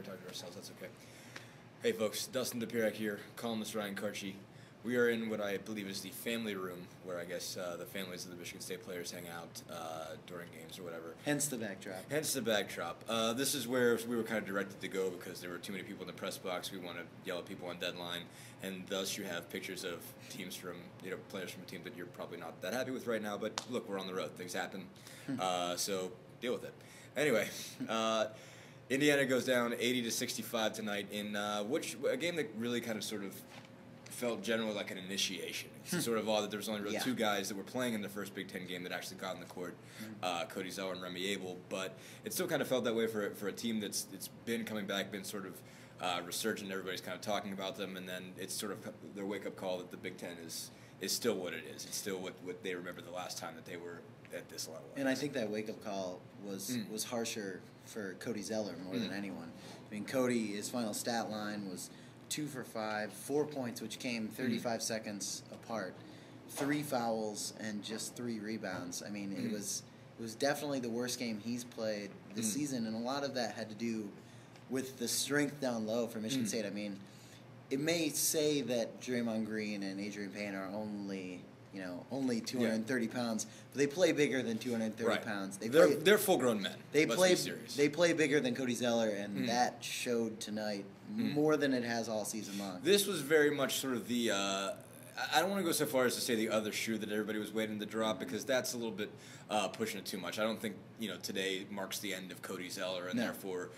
we're talking to ourselves. That's okay. Hey, folks. Dustin DePirac here. Columnist Ryan Karchi. We are in what I believe is the family room, where I guess the families of the Michigan State players hang out during games or whatever. Hence the backdrop. Hence the backdrop. This is where we were kind of directed to go because there were too many people in the press box. We want to yell at people on deadline, and thus you have pictures of teams from, players from a team that you're probably not that happy with right now. But look, we're on the road. Things happen. So deal with it. Anyway, Indiana goes down 80-65 tonight in a game that really kind of sort of felt generally like an initiation. It's sort of odd that there was only really two guys that were playing in the first Big Ten game that actually got on the court, Cody Zeller and Remy Abel, but it still kind of felt that way for a team that's been coming back, been sort of resurgent. Everybody's kind of talking about them, and then it's sort of their wake-up call that the Big Ten is still what it is. It's still what they remember the last time that they were at this level. And I think that wake-up call was harsher for Cody Zeller more than anyone. I mean, Cody, his final stat line was 2 for 5, 4 points, which came 35 seconds apart, 3 fouls, and just 3 rebounds. I mean, it was definitely the worst game he's played this season, and a lot of that had to do with the strength down low for Michigan State. I mean, it may say that Draymond Green and Adrian Payne are only 230 pounds, but they play bigger than 230 pounds. They're full-grown men. They play bigger than Cody Zeller, and that showed tonight more than it has all season long. This was very much sort of the I don't want to go so far as to say the other shoe that everybody was waiting to drop, because that's a little bit pushing it too much. I don't think today marks the end of Cody Zeller, and therefore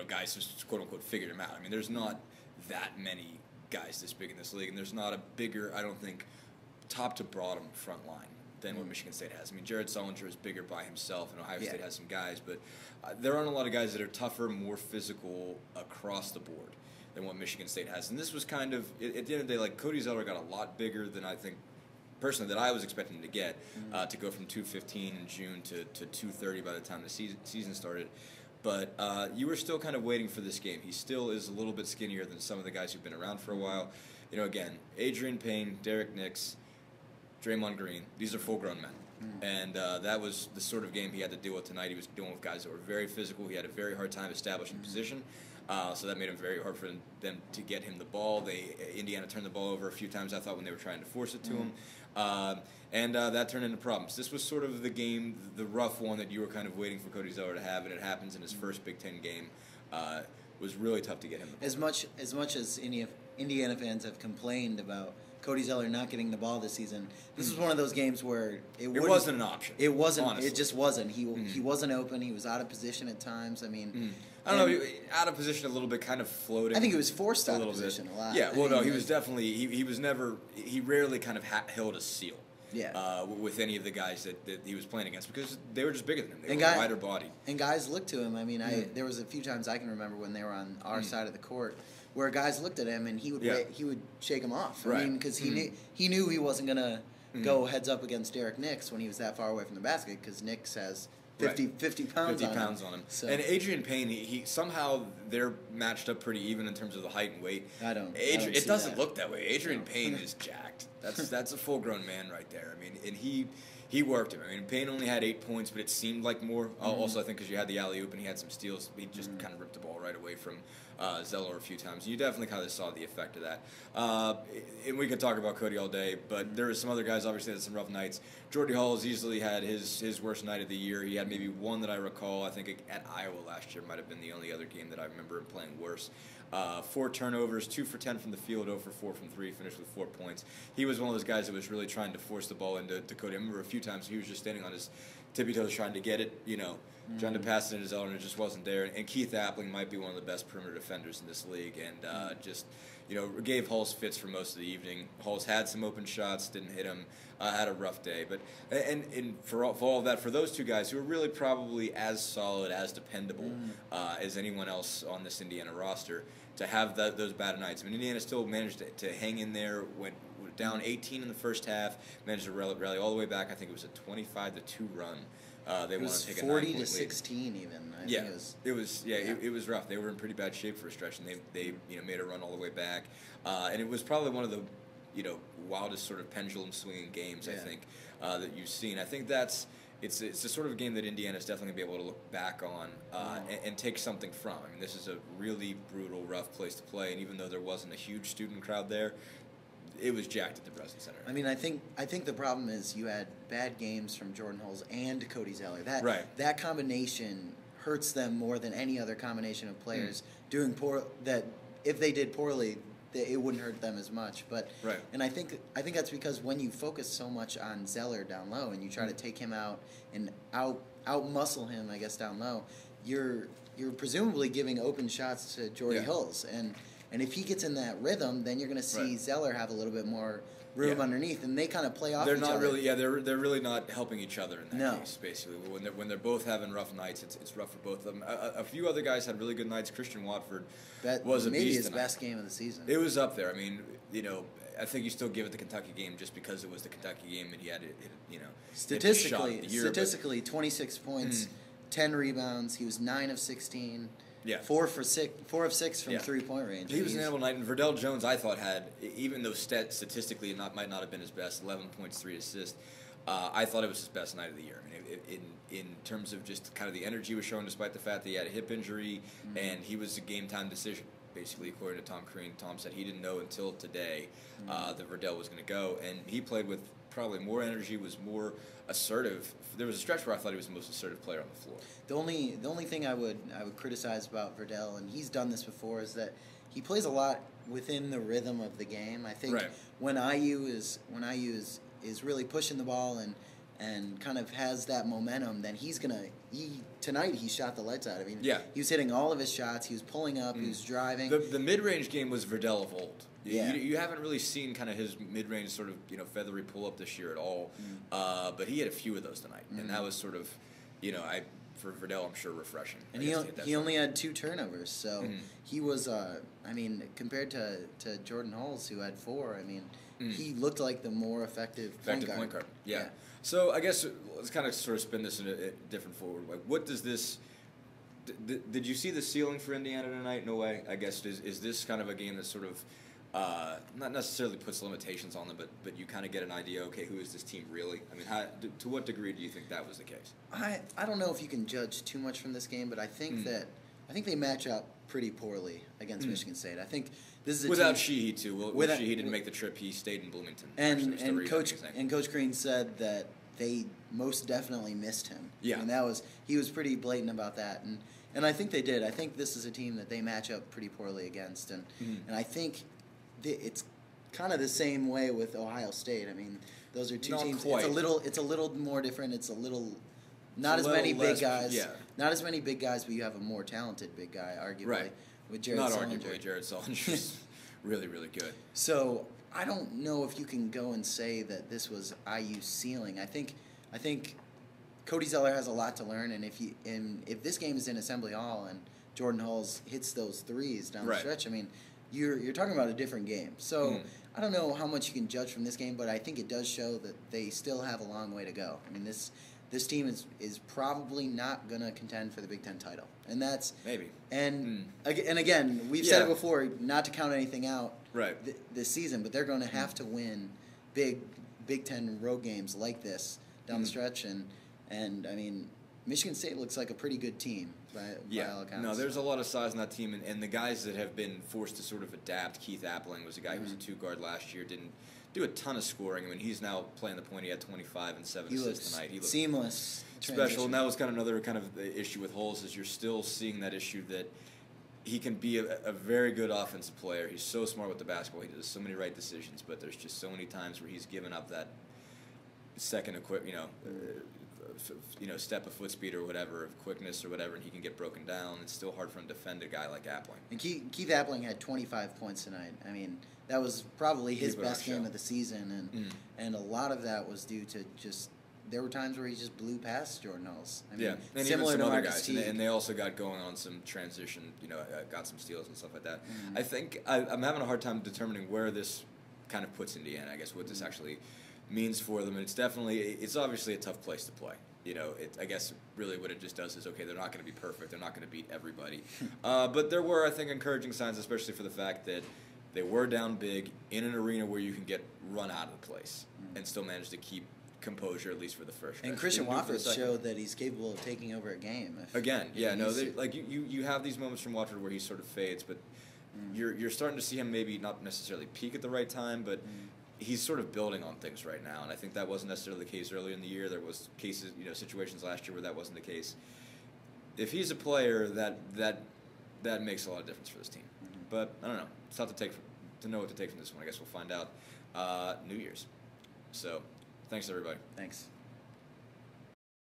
guys just quote unquote figured him out. I mean, there's not that many guys this big in this league, and there's not a bigger, I don't think, top to bottom front line than what Michigan State has. I mean, Jared Sullinger is bigger by himself, and Ohio State has some guys, but there aren't a lot of guys that are tougher, more physical across the board than what Michigan State has. And this was kind of, at the end of the day, like, Cody Zeller got a lot bigger than I think, personally, that I was expecting him to get, to go from 215 in June to 230 by the time the season started. But you were still kind of waiting for this game. He still is a little bit skinnier than some of the guys who've been around for a while. Again, Adrian Payne, Derek Nix, Draymond Green, these are full-grown men. And that was the sort of game he had to deal with tonight. He was dealing with guys that were very physical. He had a very hard time establishing position, so that made it very hard for them to get him the ball. Indiana turned the ball over a few times, I thought, when they were trying to force it to him. And that turned into problems. This was sort of the game, the rough one that you were kind of waiting for Cody Zeller to have, and it happens in his first Big Ten game. Was really tough to get him the ball. As much as Indiana fans have complained about Cody Zeller not getting the ball this season, this was one of those games where it wasn't an option. It wasn't. Honestly. It just wasn't. He wasn't open. He was out of position at times. I mean, I don't know. Out of position a little bit, kind of floating. I think he was forced out of position a lot. Yeah. Well, no, he was definitely. He was never. He rarely kind of held a seal. Yeah. With any of the guys that he was playing against, because they were just bigger than him. They were wider bodied. And guys looked to him. I mean, there was a few times I can remember when they were on our side of the court, where guys looked at him and he would shake him off. I mean, because he knew he wasn't gonna go heads up against Derek Nix when he was that far away from the basket, because Nix has 50 pounds on him. So. And Adrian Payne, he somehow they're matched up pretty even in terms of the height and weight. It doesn't look that way. Adrian Payne is jacked. That's a full grown man right there. I mean, and he worked him. I mean, Payne only had 8 points, but it seemed like more. Also, I think because you had the alley-oop and he had some steals, he just kind of ripped the ball right away from Zeller a few times. You definitely kind of saw the effect of that. And we could talk about Cody all day, but there are some other guys, obviously, that had some rough nights. Jordy Hall has easily had his worst night of the year. He had maybe one that I recall. I think at Iowa last year might have been the only other game that I remember him playing worse. 4 turnovers, 2 for 10 from the field, 0 for 4 from 3, finished with 4 points. He was one of those guys that was really trying to force the ball into Cody. I remember a few times he was just standing on his tippy toes trying to get it, trying to pass it into Zeller, and it just wasn't there. And Keith Appling might be one of the best perimeter defenders in this league, and gave Hulse fits for most of the evening. Hulse had some open shots, didn't hit him, had a rough day. But and for all of that, for those two guys who are really probably as solid, as dependable as anyone else on this Indiana roster, to have those bad nights. I mean, Indiana still managed to hang in there, went down 18 in the first half, managed to rally all the way back. I think it was a 25-2 run. They wanted to take a 9-point lead. 40-16 even. It was rough. They were in pretty bad shape for a stretch, and they made a run all the way back. And it was probably one of the wildest sort of pendulum swinging games I think that you've seen. I think that's it's the sort of game that Indiana's definitely going to be able to look back on and take something from. I mean, this is a really brutal, rough place to play, and even though there wasn't a huge student crowd there, it was jacked at the Breslin Center. I mean, I think the problem is you had bad games from Jordan Hulse and Cody Zeller. That combination hurts them more than any other combination of players doing poor. That if they did poorly, it wouldn't hurt them as much. But and I think that's because when you focus so much on Zeller down low and you try to take him out and out muscle him, I guess, down low, you're presumably giving open shots to Jordy Hulse. And if he gets in that rhythm, then you're going to see Zeller have a little bit more room underneath, and they kind of play off each other. They're not really, they're really not helping each other in that case. Basically, when they're both having rough nights, it's rough for both of them. A few other guys had really good nights. Christian Watford was a beast maybe his tonight. best game of the season. It was up there. I mean, I think you still give it the Kentucky game just because it was the Kentucky game, and he had it. Statistically, 26 points, 10 rebounds. He was 9 of 16. Yeah, 4 of 6 from 3-point range. He was an animal night, and Verdell Jones, I thought, had, even though statistically it might not have been his best, 11 points, 3 assists. I thought it was his best night of the year. I mean, in terms of just kind of the energy he was showing, despite the fact that he had a hip injury, and he was a game time decision. Basically, according to Tom Crean, Tom said he didn't know until today that Verdell was going to go, and he played with probably more energy, was more assertive. There was a stretch where I thought he was the most assertive player on the floor. The only thing I would criticize about Verdell, and he's done this before, is that he plays a lot within the rhythm of the game. I think when IU is really pushing the ball and kind of has that momentum, then tonight he shot the lights out. I mean, he was hitting all of his shots. He was pulling up. He was driving. The mid-range game was Verdell of old. You haven't really seen kind of his mid-range sort of feathery pull-up this year at all. But he had a few of those tonight, and that was sort of, for Verdell, I'm sure, refreshing. And he only had 2 turnovers, so he was, compared to Jordan Hulse, who had 4, he looked like the more effective point guard. Yeah. So I guess let's kind of sort of spin this in a different forward way. What does this? Did you see the ceiling for Indiana tonight? No way. I guess is this kind of a game that sort of not necessarily puts limitations on them, but you kind of get an idea. Okay, who is this team really? I mean, to what degree do you think that was the case? I don't know if you can judge too much from this game, but I think they match up pretty poorly against Michigan State. I think this is a without team, Sheehy too. Well, Sheehy didn't make the trip. He stayed in Bloomington. And Coach Green said that they most definitely missed him. Yeah, and he was pretty blatant about that. And I think they did. I think this is a team that they match up pretty poorly against. And I think it's kind of the same way with Ohio State. I mean, those are two teams. Quite. It's a little more different. It's a little not as many big guys. Yeah. Not as many big guys, but you have a more talented big guy, arguably. Right. With Jared Not Sullinger. arguably, Jared Sullinger's really, really good. So I don't know if you can go and say that this was IU's ceiling. I think Cody Zeller has a lot to learn, and if this game is in Assembly Hall and Jordan Hulse hits those threes down the stretch, I mean, you're talking about a different game. So I don't know how much you can judge from this game, but I think it does show that they still have a long way to go. I mean, this team is probably not going to contend for the Big Ten title. And that's maybe. And again, we've said it before, not to count anything out this season, but they're going to have to win big Big Ten road games like this down the stretch. And I mean, Michigan State looks like a pretty good team by all accounts. No, there's a lot of size in that team, and the guys that have been forced to sort of adapt. Keith Appling was a guy who was a 2-guard last year, didn't do a ton of scoring. I mean, he's now playing the point. He had 25 and 7 assists tonight. He looked seamless, special, and that was kind of another kind of the issue with Hulse is you're still seeing that issue that he can be a very good offensive player. He's so smart with the basketball. He does so many right decisions, but there's just so many times where he's given up that second step of foot speed or whatever, of quickness or whatever, and he can get broken down. It's still hard for him to defend a guy like Appling. And Keith Appling had 25 points tonight. I mean, that was probably his best game of the season, and a lot of that was due to just there were times where he just blew past Jordan Hulse. I mean, and similar even some to other guys, Teague. and they also got going on some transition. Got some steals and stuff like that. I think I'm having a hard time determining where this kind of puts Indiana. I guess what this actually means for them, and it's obviously a tough place to play. I guess really what it just does is, okay, they're not going to be perfect. They're not going to beat everybody. But there were, I think, encouraging signs, especially for the fact that they were down big in an arena where you can get run out of the place and still manage to keep composure, at least for the first stretch. And Christian Didn't do it for the Watford second. showed that he's capable of taking over a game. Again, yeah, no, like you have these moments from Watford where he sort of fades, but you're starting to see him maybe not necessarily peak at the right time, but he's sort of building on things right now, and I think that wasn't necessarily the case earlier in the year. There was cases, situations last year where that wasn't the case. If he's a player, that makes a lot of difference for this team. But I don't know. It's tough to know what to take from this one. I guess we'll find out New Year's. So, thanks everybody. Thanks.